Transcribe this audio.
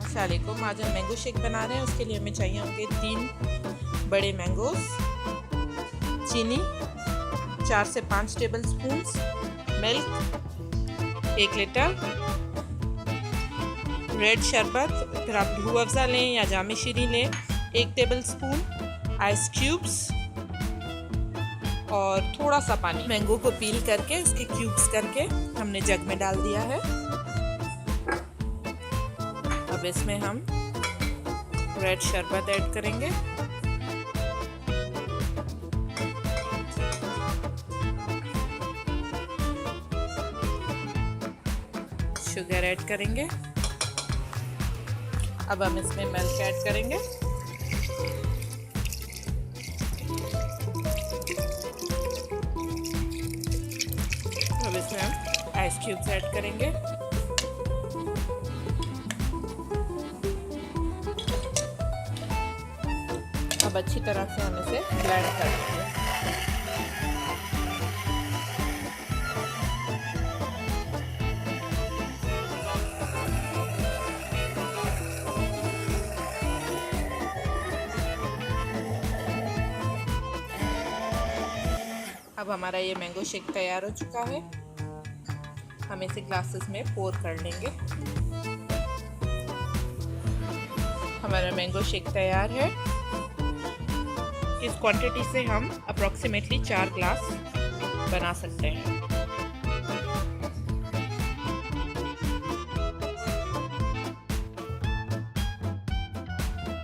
अस्सलामुअलैकुम। आज हम मैंगो शेक बना रहे हैं। उसके लिए हमें चाहिए होंगे 3 बड़े मैंगोज़, चीनी 4 से 5 table spoons, milk 1 litre, red शरबत, फिर आप रूह अफ़ज़ा लें या जामे शीरी लें 1 टेबल स्पून, आइस क्यूब्स और थोड़ा सा पानी। मैंगो को पील करके उसके क्यूब्स करके हमने जग में डाल दिया है। अब इसमें हम रेड शरबत ऐड करेंगे, शुगर ऐड करेंगे। अब हम इसमें मिल्क ऐड करेंगे। अब इसमें हम आइस क्यूब्स ऐड करेंगे। अब अच्छी तरह से हम इसे ब्लेंड कर लेंगे। अब हमारा ये मैंगो शेक तैयार हो चुका है। हम इसे ग्लासेस में पोर कर लेंगे। हमारा मैंगो शेक तैयार है। इस क्वांटिटी से हम अप्रॉक्सीमेटली 4 ग्लास बना सकते हैं।